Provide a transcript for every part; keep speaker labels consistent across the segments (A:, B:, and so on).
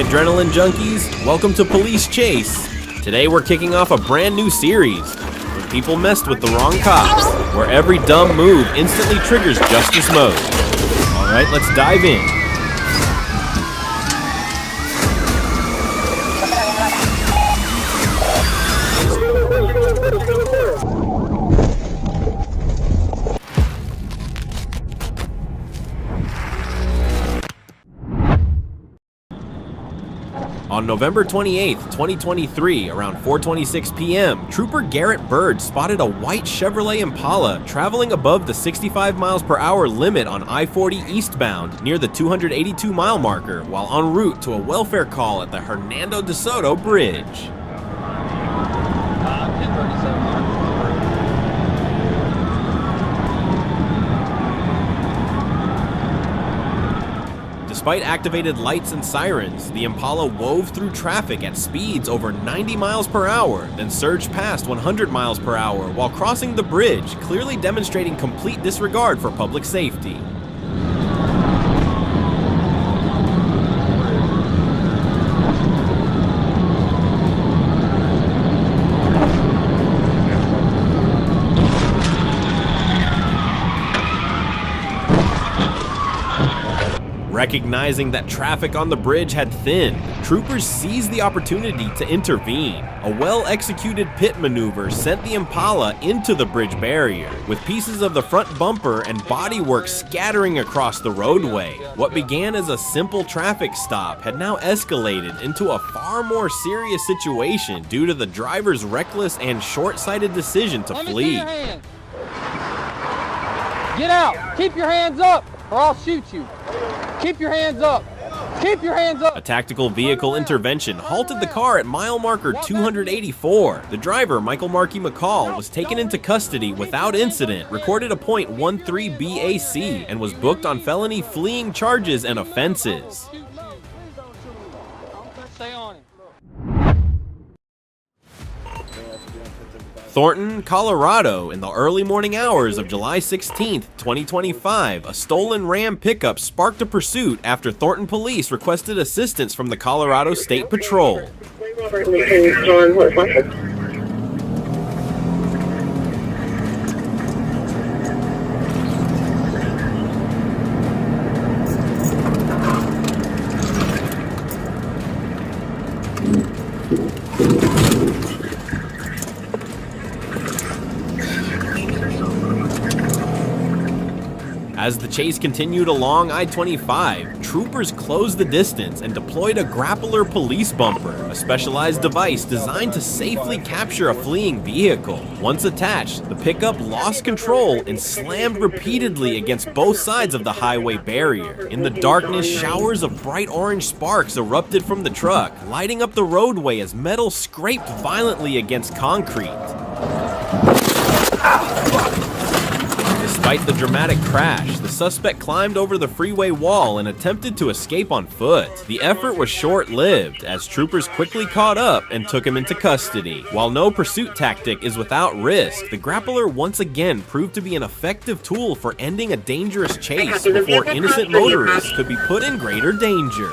A: Hey adrenaline junkies, welcome to Police Chase. Today we're kicking off a brand new series, When People Messed with the Wrong Cops, where every dumb move instantly triggers justice mode. Alright, let's dive in. On November 28, 2023, around 4:26 p.m., Trooper Garrett Bird spotted a white Chevrolet Impala traveling above the 65 miles per hour limit on I-40 eastbound near the 282-mile marker while en route to a welfare call at the Hernando de Soto Bridge. Despite activated lights and sirens, the Impala wove through traffic at speeds over 90 miles per hour, then surged past 100 miles per hour while crossing the bridge, clearly demonstrating complete disregard for public safety. Recognizing that traffic on the bridge had thinned, troopers seized the opportunity to intervene. A well-executed pit maneuver sent the Impala into the bridge barrier, with pieces of the front bumper and bodywork scattering across the roadway. What began as a simple traffic stop had now escalated into a far more serious situation due to the driver's reckless and short-sighted decision to flee.
B: Get out! Keep your hands up, or I'll shoot you. Keep your hands up! Keep your hands up!
A: A tactical vehicle intervention halted the car at mile marker 284. The driver, Michael Markey McCall, was taken into custody without incident, recorded a .13 BAC, and was booked on felony fleeing charges and offenses.
B: Stay on it.
A: Thornton, Colorado, in the early morning hours of July 16, 2025, a stolen Ram pickup sparked a pursuit after Thornton police requested assistance from the Colorado State Patrol. As the chase continued along I-25, troopers closed the distance and deployed a grappler police bumper, a specialized device designed to safely capture a fleeing vehicle. Once attached, the pickup lost control and slammed repeatedly against both sides of the highway barrier. In the darkness, showers of bright orange sparks erupted from the truck, lighting up the roadway as metal scraped violently against concrete. Despite the dramatic crash, the suspect climbed over the freeway wall and attempted to escape on foot. The effort was short-lived, as troopers quickly caught up and took him into custody. While no pursuit tactic is without risk, the grappler once again proved to be an effective tool for ending a dangerous chase before innocent motorists could be put in greater danger.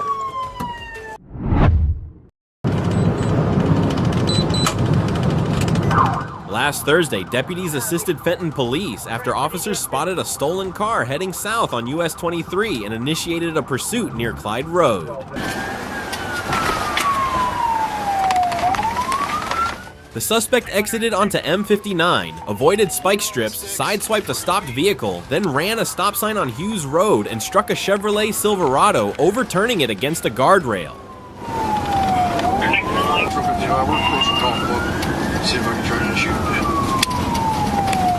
A: Last Thursday, deputies assisted Fenton police after officers spotted a stolen car heading south on US 23 and initiated a pursuit near Clyde Road. The suspect exited onto M59, avoided spike strips, sideswiped a stopped vehicle, then ran a stop sign on Hughes Road and struck a Chevrolet Silverado, overturning it against a guardrail.
C: See if I can try to shoot him.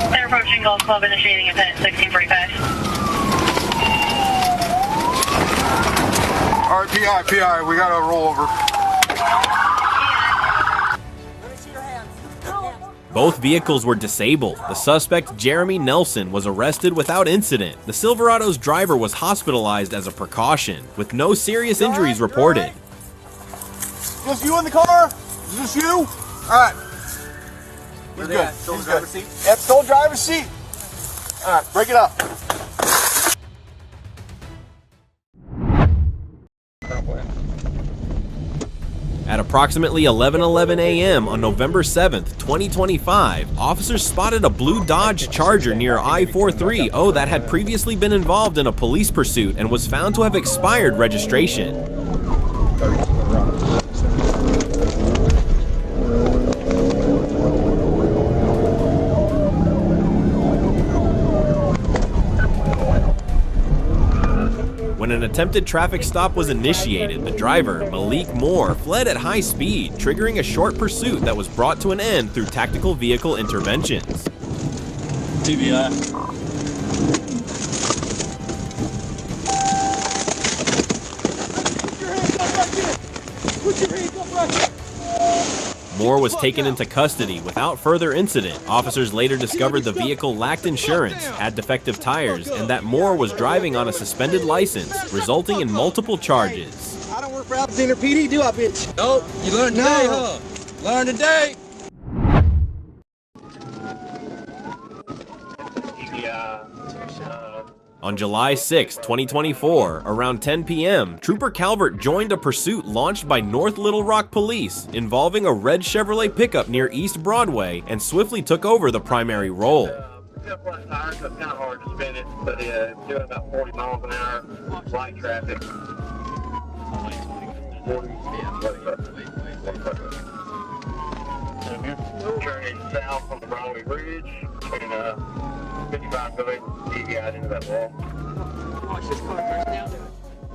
D: They're approaching Golf Club, initiating a pit 1645.
C: All right, PI, we got to roll over.
B: Let me see your hands.
A: Both vehicles were disabled. The suspect, Jeremy Nelson, was arrested without incident. The Silverado's driver was hospitalized as a precaution, with no serious injuries reported.
C: Just you in the car? Is this you? All right. He's good.
B: Stolen driver's seat?
C: Yep, stolen driver's seat. All right, break it up.
A: At approximately 11:11 a.m. on November 7th, 2025, officers spotted a blue Dodge Charger near I-430 that had previously been involved in a police pursuit and was found to have expired registration. When an attempted traffic stop was initiated, the driver, Malik Moore, fled at high speed, triggering a short pursuit that was brought to an end through tactical vehicle interventions.
C: TVI. Put your hands up right here.
A: Moore was taken into custody without further incident. Officers later discovered the vehicle lacked insurance, had defective tires, and that Moore was driving on a suspended license, resulting in multiple charges.
C: I don't work for Alexander PD, do I, bitch? Nope. You learned today, huh? Learned today.
A: On July 6, 2024, around 10 p.m., Trooper Calvert joined a pursuit launched by North Little Rock Police involving a red Chevrolet pickup near East Broadway and swiftly took over the primary role.
E: Got flat tires, so it's kind of hard to spin it, but doing about 40 miles an hour, light traffic. Turning south on the Broadway Bridge, between 55 going TVI into that wall.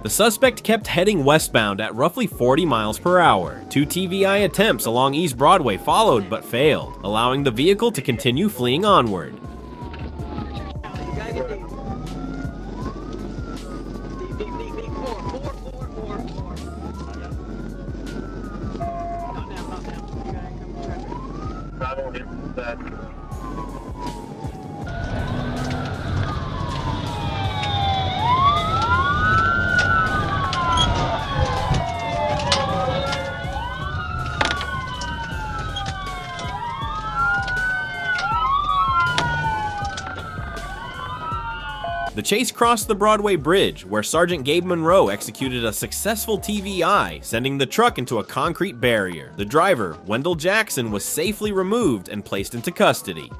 A: The suspect kept heading westbound at roughly 40 miles per hour. 2 TVI attempts along East Broadway followed but failed, allowing the vehicle to continue fleeing onward. The chase crossed the Broadway Bridge, where Sergeant Gabe Monroe executed a successful TVI, sending the truck into a concrete barrier. The driver, Wendell Jackson, was safely removed and placed into custody.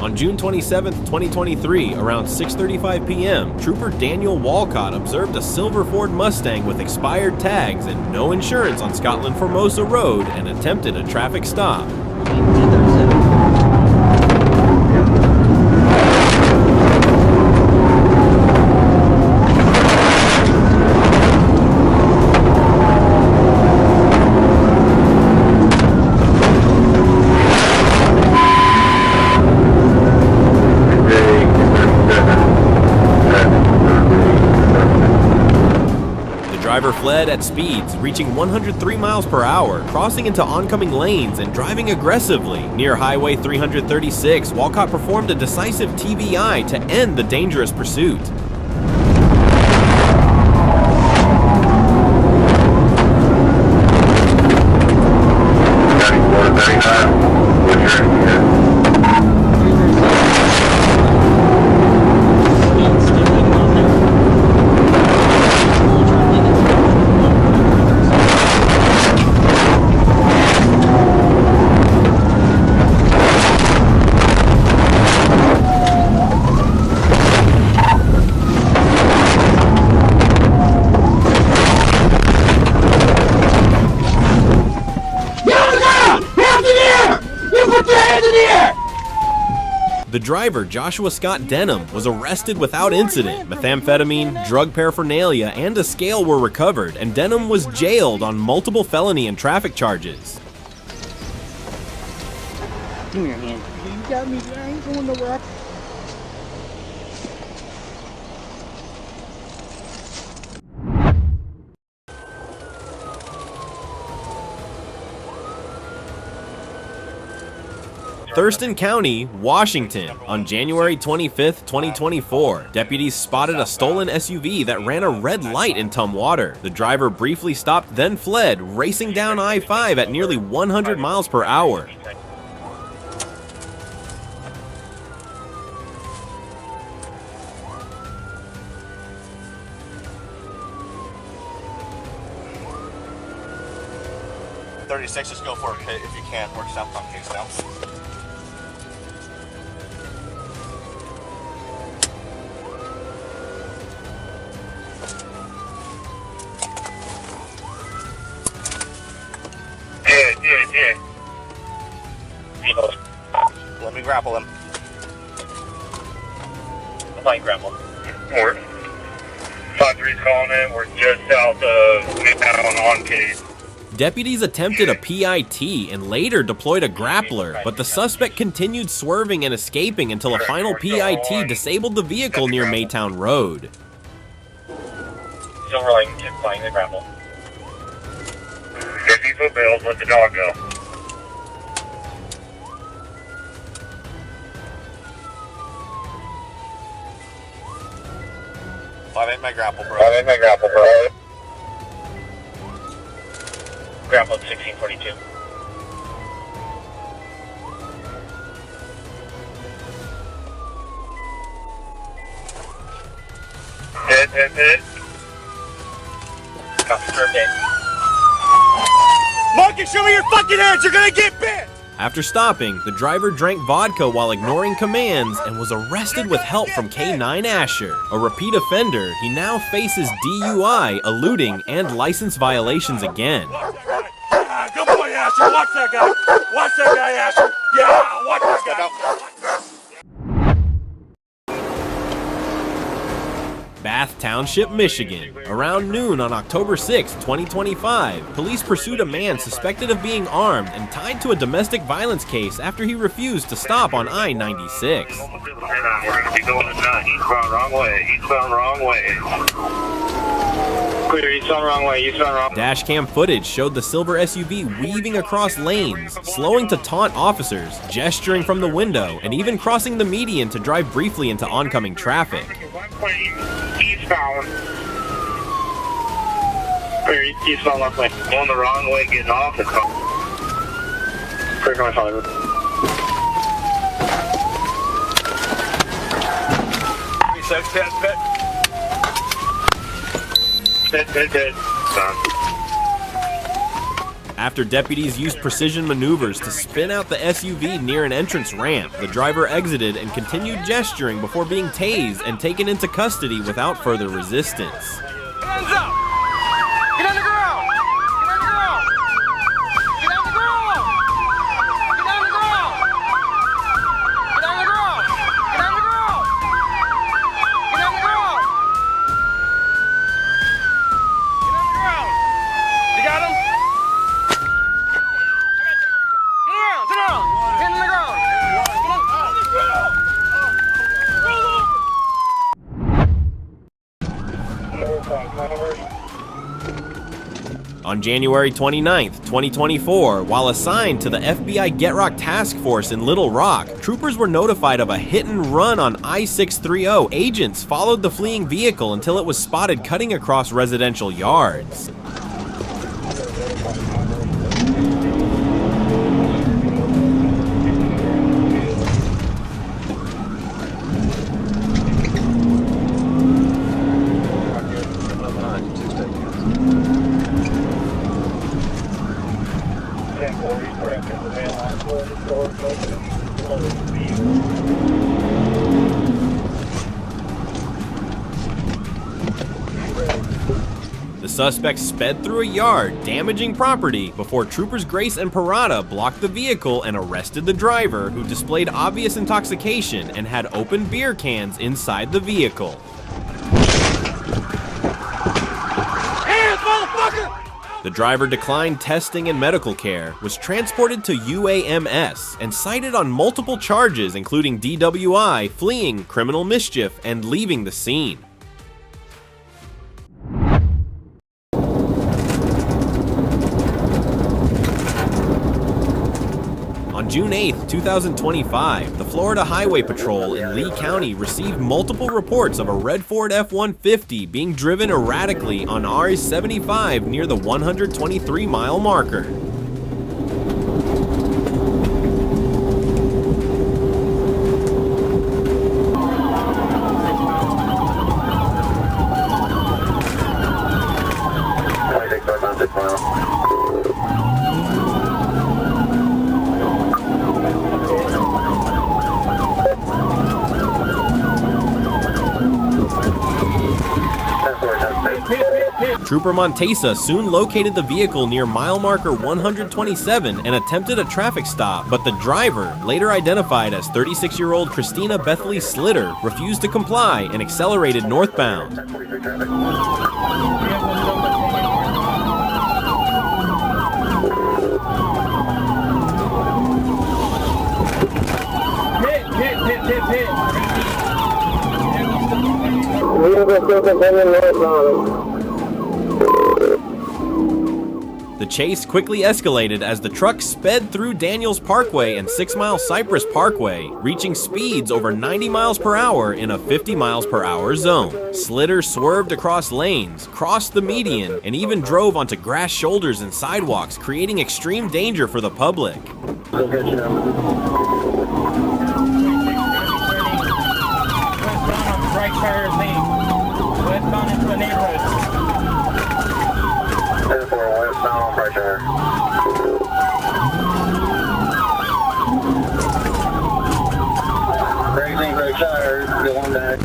A: On June 27, 2023, around 6:35 p.m., Trooper Daniel Walcott observed a silver Ford Mustang with expired tags and no insurance on Scotland Formosa Road and attempted a traffic stop. The driver fled at speeds reaching 103 miles per hour, crossing into oncoming lanes and driving aggressively. Near Highway 336, Walcott performed a decisive TVI to end the dangerous pursuit. The driver, Joshua Scott Denham, was arrested without incident. Methamphetamine, drug paraphernalia, and a scale were recovered, and Denham was jailed on multiple felony and traffic charges.
B: Give me your hand. You got me. I ain't going nowhere.
A: Thurston County, Washington. On January 25th, 2024, deputies spotted a stolen SUV that ran a red light in Tumwater. The driver briefly stopped, then fled, racing down I-5 at nearly 100 miles per hour.
C: Just go for a pit if you can. Work south on takedowns.
E: Yeah.
C: Let me grapple him.
E: Fine grapple. We're 5-3's calling in. We're just south of Midtown on case.
A: Deputies attempted a PIT and later deployed a grappler, but the suspect continued swerving and escaping until a final PIT disabled the vehicle near Maytown Road.
E: Still rolling, just playing the grapple. 50-foot bails, let the dog go.
C: Five my grapple, bro.
E: Grapple at 1642. Hit. Confirmed it.
C: Marcus, show me your fucking hands! You're gonna get bit!
A: After stopping, the driver drank vodka while ignoring commands and was arrested with help from K9 Asher. A repeat offender, he now faces DUI, eluding, and license violations again.
C: Good boy, Asher. Watch that guy. Watch that guy, Asher. Yeah, watch that guy.
A: Bath Township, Michigan. Around noon on October 6, 2025, police pursued a man suspected of being armed and tied to a domestic violence case after he refused to stop on I-96.
E: We're gonna be going at 9. Eastbound wrong way. Clear, eastbound wrong way.
A: Dashcam footage showed the silver SUV weaving across lanes, slowing to taunt officers, gesturing from the window, and even crossing the median to drive briefly into oncoming traffic.
E: Eastbound. Clear, eastbound left lane. Going the wrong way, getting off the car. Clear, going Hollywood. Pit.
A: After deputies used precision maneuvers to spin out the SUV near an entrance ramp, the driver exited and continued gesturing before being tased and taken into custody without further resistance.
B: Hands up! Get on the ground! Get on the ground! Get on the ground! Get on the ground! Get on the ground! Get on the ground! Get on the ground! Get on the ground! You got him? Sit down! Hand on the ground!
A: On January 29, 2024, while assigned to the FBI Get Rock Task Force in Little Rock, troopers were notified of a hit and run on I-630. Agents followed the fleeing vehicle until it was spotted cutting across residential yards. The suspect sped through a yard, damaging property, before troopers Grace and Parada blocked the vehicle and arrested the driver, who displayed obvious intoxication and had open beer cans inside the vehicle.
C: Hands, motherfucker!
A: The driver declined testing and medical care, was transported to UAMS, and cited on multiple charges including DWI, fleeing, criminal mischief, and leaving the scene. On June 8, 2025, the Florida Highway Patrol in Lee County received multiple reports of a red Ford F-150 being driven erratically on RS-75 near the 123-mile marker. Trooper Montesa soon located the vehicle near mile marker 127 and attempted a traffic stop, but the driver, later identified as 36-year-old Christina Bethany Slitter, refused to comply and accelerated northbound. The chase quickly escalated as the truck sped through Daniels Parkway and 6 Mile Cypress Parkway, reaching speeds over 90 miles per hour in a 50 miles per hour zone. Slitter swerved across lanes, crossed the median, and even drove onto grass shoulders and sidewalks, creating extreme danger for the public.
B: Right tire lane, westbound into the neighborhood.
E: 10-4, westbound on right tire. Raising right tire, go on back.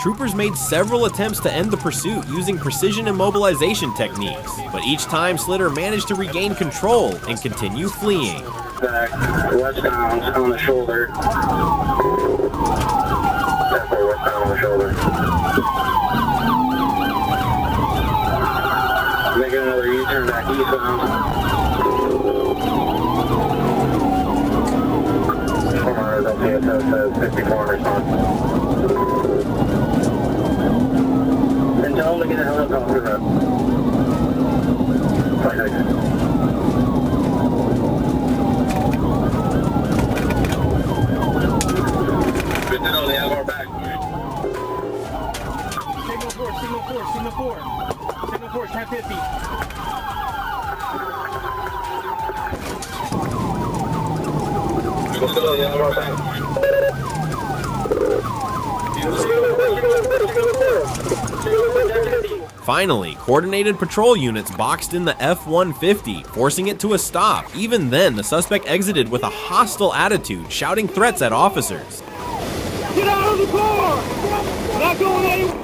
A: Troopers made several attempts to end the pursuit using precision immobilization techniques, but each time Slitter managed to regain control and continue fleeing.
E: Back, westbound on the shoulder. 10-4, westbound on the shoulder. Making another U-turn back eastbound. Says 54 response. And tell them to get a helicopter up. Fine, thanks. Good to know they have our back.
B: Signal 4, signal 4, signal 4. Signal 4, 1050.
E: Good to know they have our back.
A: Finally, coordinated patrol units boxed in the F-150, forcing it to a stop. Even then, the suspect exited with a hostile attitude, shouting threats at officers.
B: Get out of the car! Not going anywhere!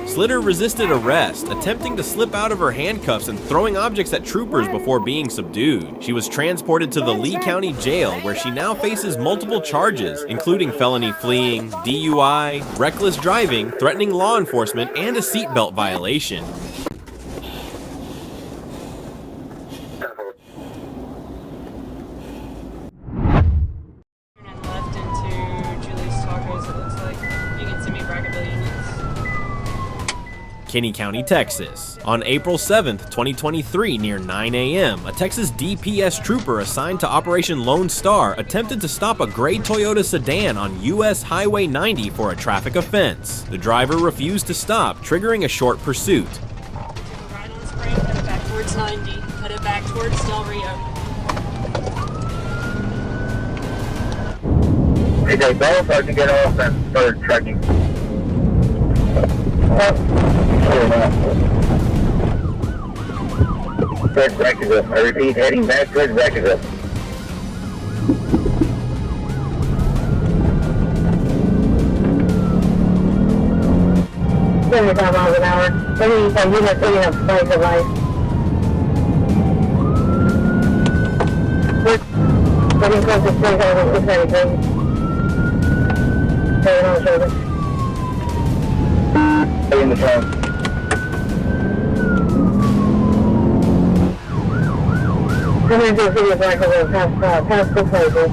A: Slitter resisted arrest, attempting to slip out of her handcuffs and throwing objects at troopers before being subdued. She was transported to the Lee County Jail, where she now faces multiple charges, including felony fleeing, DUI, reckless driving, threatening law enforcement, and a seatbelt violation.
F: Left into Julie's Tacos, it looks like. You can see me Braggarville units.
A: Kinney County, Texas. On April 7th, 2023, near 9 a.m., a Texas DPS trooper assigned to Operation Lone Star attempted to stop a gray Toyota sedan on US Highway 90 for a traffic offense. The driver refused to stop, triggering a short pursuit.
F: Right on spring, headed back towards 90, headed back towards Del Rio.
E: Hey, they both are to get off and start tracking. Towards Brackenville. I repeat, heading back towards Brackenville.
G: 75 miles an hour. Any unit picking up spike device. Getting close to 693. Stay on the shoulder. Stay in the trunk. Come into the city of Blackville, past the places.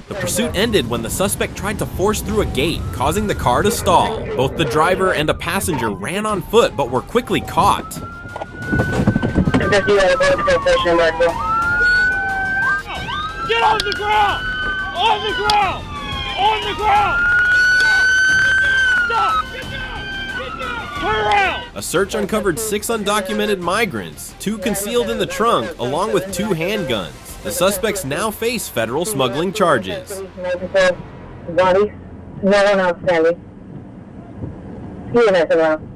A: The pursuit ended when the suspect tried to force through a gate, causing the car to stall. Both the driver and a passenger ran on foot but were quickly caught.
B: Get on the ground! On the ground! On the ground! Stop! Get down! Get down! Turn around!
A: A search uncovered 6 undocumented migrants, 2 concealed in the trunk, along with 2 handguns. The suspects now face federal smuggling charges.
G: Body, no one outstanding. See you next around.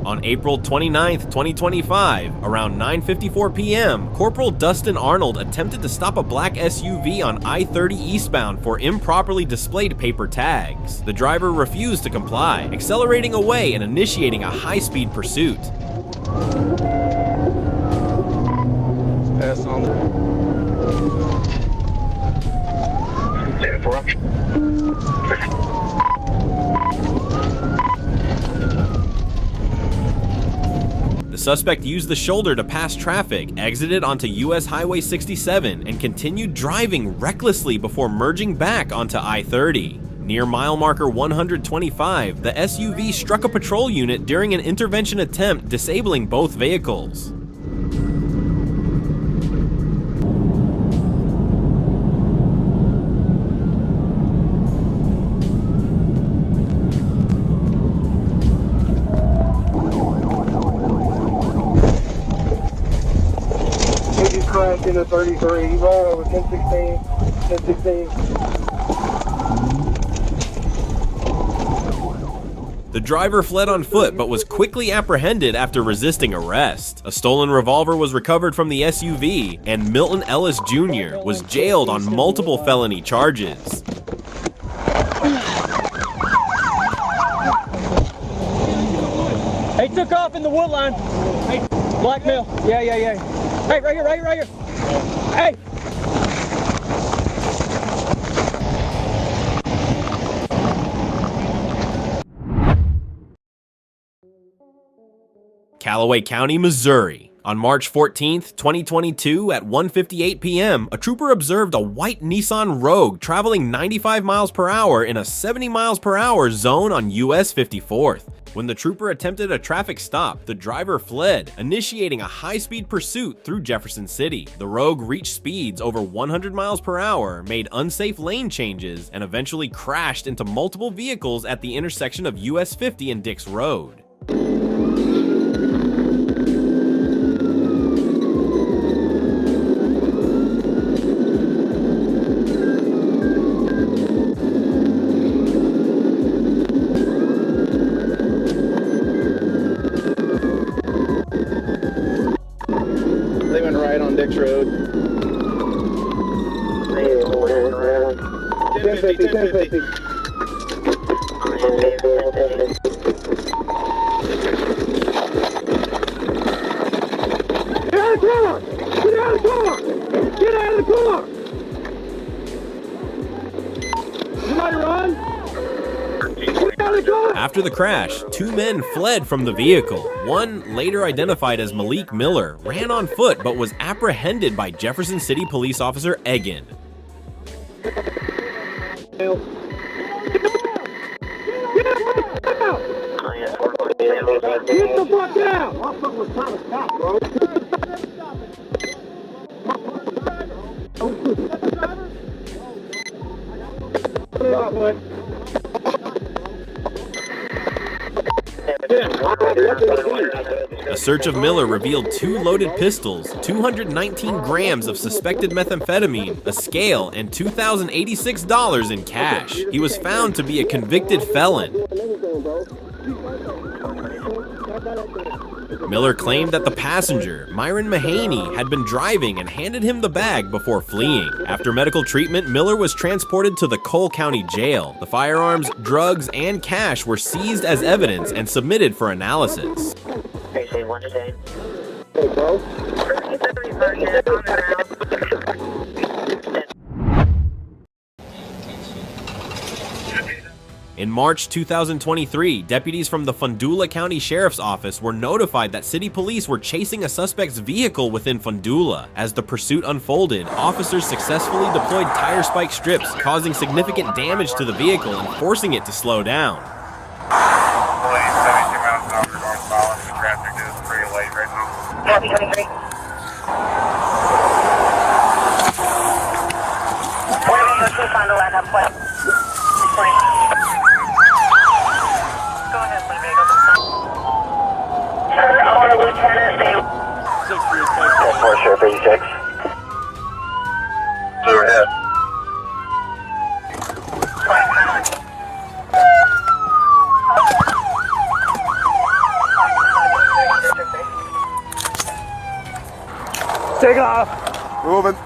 A: On April 29, 2025, around 9:54 p.m., Corporal Dustin Arnold attempted to stop a black SUV on I-30 eastbound for improperly displayed paper tags. The driver refused to comply, accelerating away and initiating a high-speed pursuit.
C: Pass on
A: The suspect used the shoulder to pass traffic, exited onto US Highway 67, and continued driving recklessly before merging back onto I-30. Near mile marker 125, the SUV struck a patrol unit during an intervention attempt, disabling both vehicles.
C: in the 33, roll over 1016, 1016.
A: The driver fled on foot but was quickly apprehended after resisting arrest. A stolen revolver was recovered from the SUV, and Milton Ellis Jr. was jailed on multiple felony charges.
B: He took off in the wood line. Hey, blackmail. Yeah. Hey, right here. Hey!
A: Callaway County, Missouri. On March 14, 2022, at 1:58 p.m., a trooper observed a white Nissan Rogue traveling 95 miles per hour in a 70 miles per hour zone on US 54th. When the trooper attempted a traffic stop, the driver fled, initiating a high-speed pursuit through Jefferson City. The Rogue reached speeds over 100 miles per hour, made unsafe lane changes, and eventually crashed into multiple vehicles at the intersection of US 50 and Dix Road.
C: They went right on Dix Road. 1050. Get out of the car! Get out of the car! Somebody run! Get out of the car!
A: After the crash, 2 men fled from the vehicle. One, later identified as Malik Miller, ran on foot but was apprehended by Jefferson City Police Officer Egan.
C: Get the fuck out! I was trying to stop, bro.
A: A search of Miller revealed 2 loaded pistols, 219 grams of suspected methamphetamine, a scale, and $2,086 in cash. He was found to be a convicted felon. Miller claimed that the passenger, Myron Mahaney, had been driving and handed him the bag before fleeing. After medical treatment, Miller was transported to the Cole County Jail. The firearms, drugs, and cash were seized as evidence and submitted for analysis. In March 2023, deputies from the Fundula County Sheriff's Office were notified that city police were chasing a suspect's vehicle within Fundula. As the pursuit unfolded, officers successfully deployed tire spike strips, causing significant damage to the vehicle and forcing it to slow down.
E: 72 miles an hour northbound. The traffic is pretty late right now.
D: Copy 23. We're going to go to Fundula and have what? Go ahead, Libby. Sir, our lieutenant, they...
E: 4 Sheriff 86. Clear ahead.
C: Take off. Moving.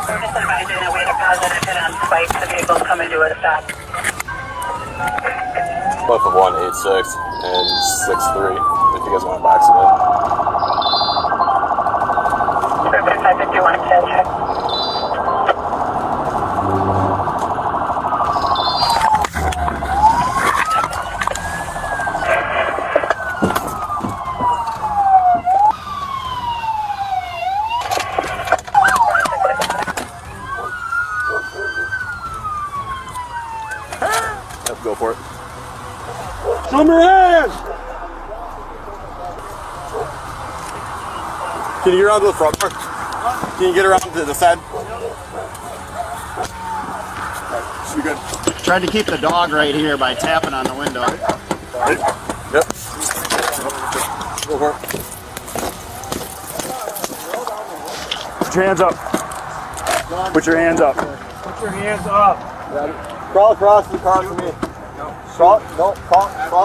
D: We're just advising that we had a positive hit on spikes. The vehicle's coming to a stop.
H: Both of 186 and 63, if you guys want to box it in.
D: Everybody 551 check.
H: Go for it.
C: Show me your hands! Can you get around to the front door? Can you get around to the side? Should be good.
I: Tried to keep the dog right here by tapping on the window.
C: Right? Yep. Go for it. Put your hands up. Put your hands up. Put your hands up. Crawl across the car for me. Crawl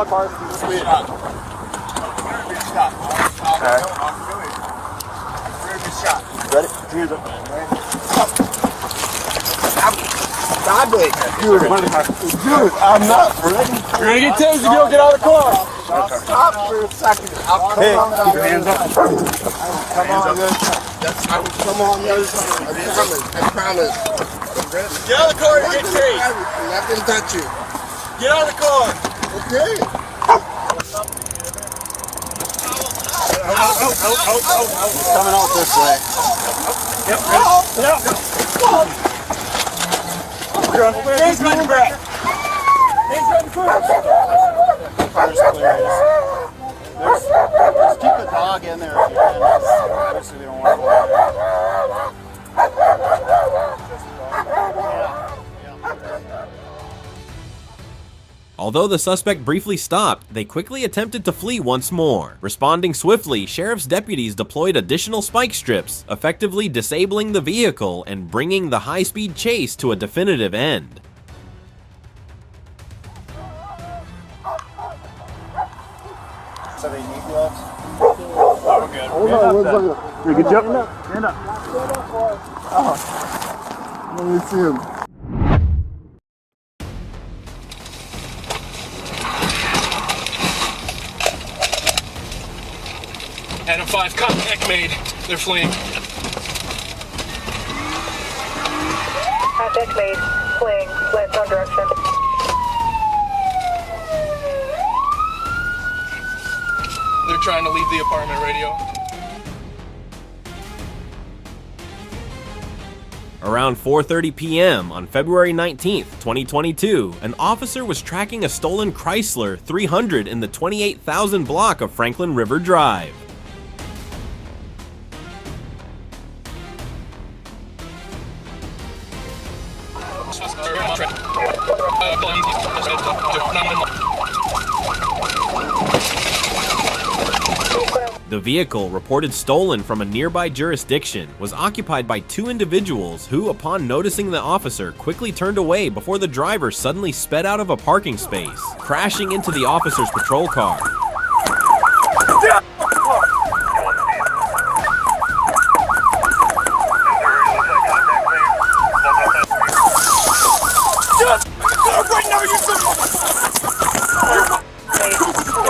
C: across to me. Ready? Hands up. Stop it. Dude, I'm not ready. You're gonna get tased if you don't get out of the car. Stop for a second. Hey, keep your hands up. Come on, come on, I promise. Get out of the car and get tased. I'm not gonna touch you. Get out of the car. Okay.
I: He's coming out this way.
C: Yep. Hands running back. Hands running back.
I: Car's clear. Just keep the dog in there if you can. Obviously, we don't want to.
A: Although the suspect briefly stopped, they quickly attempted to flee once more. Responding swiftly, sheriff's deputies deployed additional spike strips, effectively disabling the vehicle and bringing the high-speed chase to a definitive end.
I: So they need gloves?
C: We're good. Hold on, one second. You can jump. Stand up. Oh. Let me see him.
B: Adam 5, contact made. They're fleeing.
D: Contact made. Fleeing. Left on direction.
B: They're trying to leave the apartment radio.
A: Around 4:30 p.m. on February 19th, 2022, an officer was tracking a stolen Chrysler 300 in the 28,000 block of Franklin River Drive. The vehicle, reported stolen from a nearby jurisdiction, was occupied by 2 individuals who, upon noticing the officer, quickly turned away before the driver suddenly sped out of a parking space, crashing into the officer's patrol car.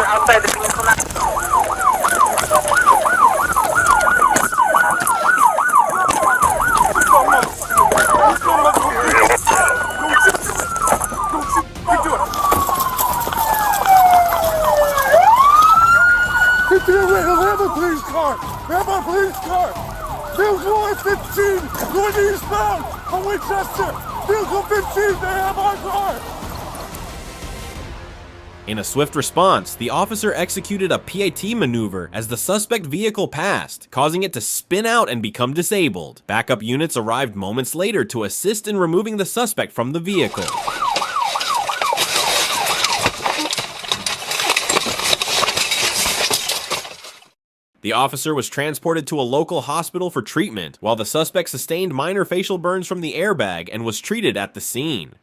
G: Outside the vehicle now.
C: Have a police car! Have a police car! Vehicle 15 going eastbound on Winchester! Vehicle 15, they have our car!
A: In a swift response, the officer executed a PAT maneuver as the suspect vehicle passed, causing it to spin out and become disabled. Backup units arrived moments later to assist in removing the suspect from the vehicle. The officer was transported to a local hospital for treatment, while the suspect sustained minor facial burns from the airbag and was treated at the scene.